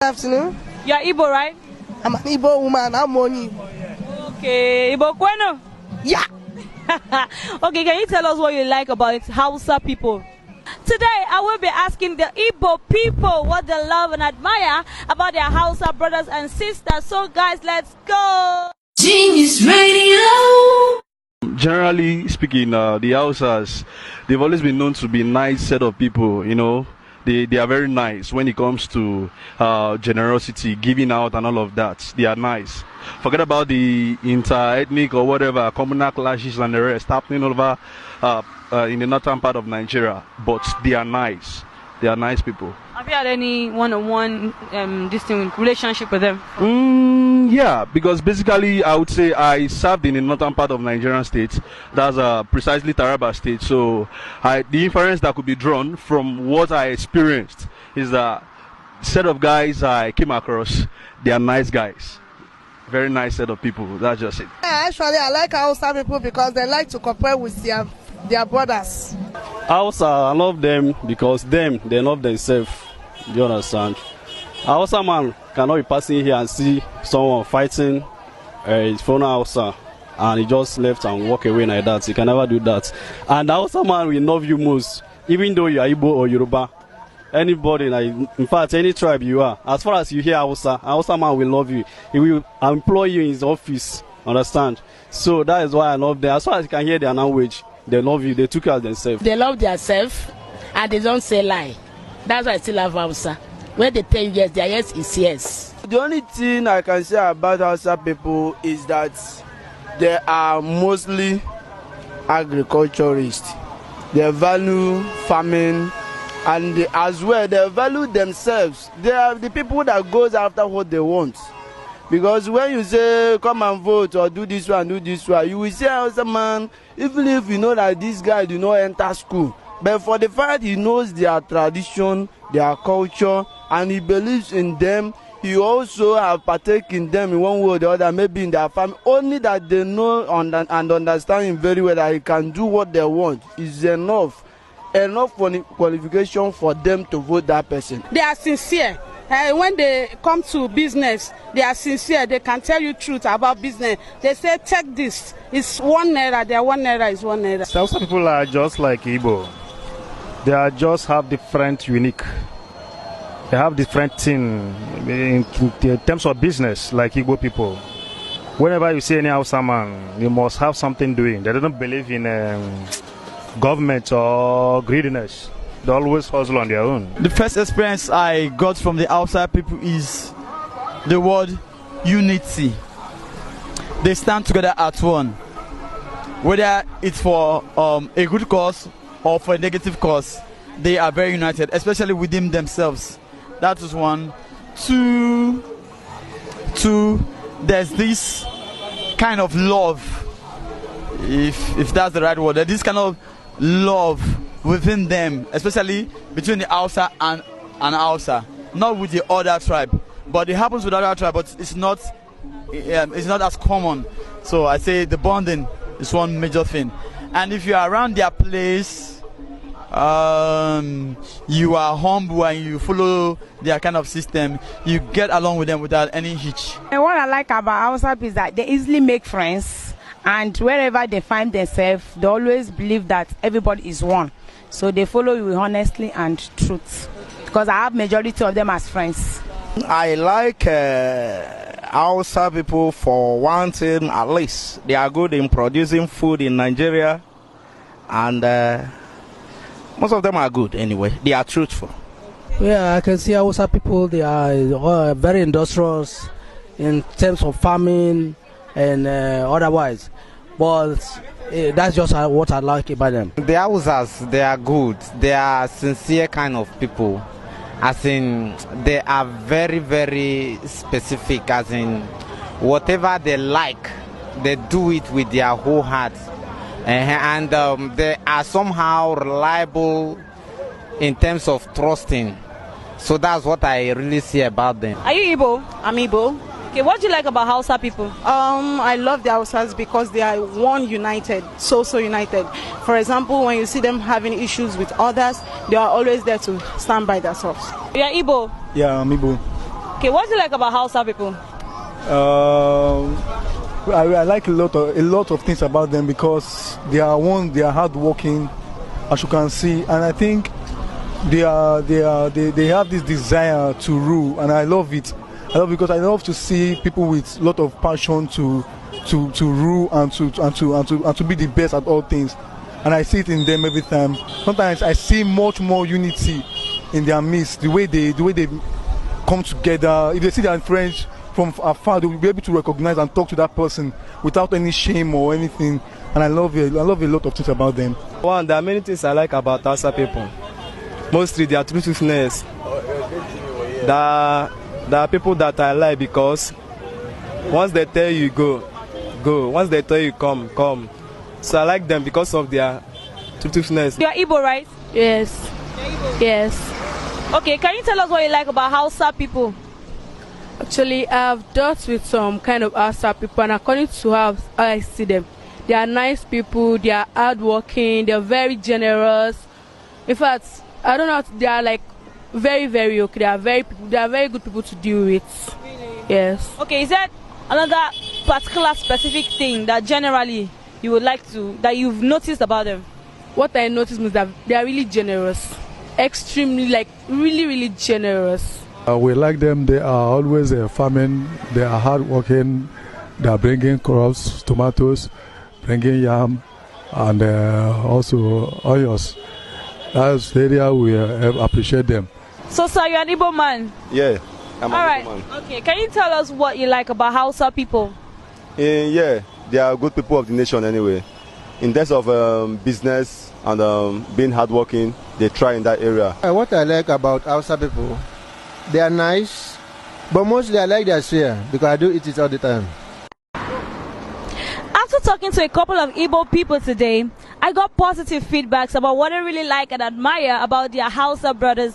Good afternoon. You're Igbo, right? I'm an Igbo woman. I'm Moni. Okay. Igbo Kweno? Yeah. Okay, can you tell us what you like about Hausa people? Today, I will be asking the Igbo people what they love and admire about their Hausa brothers and sisters. So, guys, let's go. Genius Radio. Generally speaking, the Hausas, they've always been known to be a nice set of people, you know. They are very nice when it comes to generosity, giving out and all of that. They are nice. Forget about the inter-ethnic or whatever, communal clashes and the rest happening over in the northern part of Nigeria. But they are nice. They are nice people. Have you had any one-on-one relationship with them? Yeah, because basically I would say I served in the northern part of Nigerian state. That's precisely Taraba state. So the inference that could be drawn from what I experienced is that the set of guys I came across, they are nice guys. Very nice set of people. That's just it. Actually, I like Hausa people because they like to compare with their brothers. Hausa, I love them because they love themselves. Do you understand? Hausa man cannot be passing here and see someone fighting his phone Hausa and he just left and walk away like that. He can never do that. And the Hausa man will love you most, even though you are Igbo or Yoruba. Anybody, like, in fact, any tribe you are, as far as you hear Hausa man will love you. He will employ you in his office. Understand? So that is why I love them. As far as you can hear their language, they love you. They took care of themselves. They love themselves and they don't say lie. That's why I still love Hausa. When they tell you yes, their yes is yes. The only thing I can say about Hausa people is that they are mostly agriculturists. They value farming and as well they value themselves. They are the people that goes after what they want. Because when you say come and vote or do this one, you will say Hausa man, even if you know that this guy do not enter school. But for the fact he knows their tradition, their culture, and he believes in them, he also have partaken in them in one way or the other, maybe in their family. Only that they know and understand him very well that he can do what they want is enough qualification for them to vote that person. They are sincere. When they come to business, they are sincere. They can tell you truth about business. They say, take this. It's 1 naira. Their 1 naira is 1 naira. Some people are just like Igbo. They are just have different unique. They have different thing in terms of business, like Igbo people. Whenever you see any Hausa man, you must have something doing. They don't believe in government or greediness. They always hustle on their own. The first experience I got from the outside people is the word unity. They stand together at one. Whether it's for a good cause or for a negative cause, they are very united, especially within themselves. That is one. Two, there's this kind of love, if that's the right word, there's this kind of love within them, especially between the Hausa and Hausa, not with the other tribe, but it happens with other tribe, but it's not as common. So I say the bonding is one major thing. And if you are around their place, you are humble and you follow their kind of system, you get along with them without any hitch. And what I like about Hausa is that they easily make friends, and wherever they find themselves, they always believe that everybody is one. So they follow you with honesty and truth. Because I have majority of them as friends. I like Hausa people for one thing at least. They are good in producing food in Nigeria, and most of them are good anyway. They are truthful. Yeah, I can see Hausa people, they are very industrious in terms of farming and otherwise. But that's just what I like about them. The Hausas, they are good. They are sincere kind of people. As in, they are very, very specific. As in, whatever they like, they do it with their whole heart. And they are somehow reliable in terms of trusting. So that's what I really see about them. Are you Igbo? I'm Igbo. Okay, what do you like about Hausa people? I love the Hausas because they are one united, so united. For example, when you see them having issues with others, they are always there to stand by themselves. You are Igbo? Yeah, I'm Igbo. Okay, what do you like about Hausa people? I like a lot of things about them because they are hardworking, as you can see, and I think they have this desire to rule, and I love it. Because I love to see people with a lot of passion to rule and to be the best at all things, and I see it in them every time. Sometimes I see much more unity in their midst, the way they come together. If they see their friends from afar, they will be able to recognize and talk to that person without any shame or anything. And I love a lot of things about them. One, there are many things I like about Hausa people. Mostly their truthfulness. There are people that I like because once they tell you go. Once they tell you come. So I like them because of their truthfulness. You are Igbo, right? Yes. Yes. Okay, can you tell us what you like about Hausa people? Actually, I've dealt with some kind of Hausa people, and according to how I see them, they are nice people, they are hardworking, they are very generous. In fact, I don't know, they are like very, very okay. They are very good people to deal with. Really? Yes. Okay, is there another particular specific thing that generally you would like that you've noticed about them? What I noticed is that they are really generous. Extremely, like really, really generous. We like them. They are always farming. They are hardworking. They are bringing crops, tomatoes, bringing yam, and also onions. That's the area we appreciate them. So, sir, you're an Igbo man? Yeah, I'm All an right. Igbo man. Okay, can you tell us what you like about Hausa people? Yeah, they are good people of the nation anyway. In terms of business and being hardworking, they try in that area. What I like about Hausa people, they are nice, but mostly I like their share because I do eat it all the time. After talking to a couple of Igbo people today, I got positive feedbacks about what I really like and admire about their Hausa brothers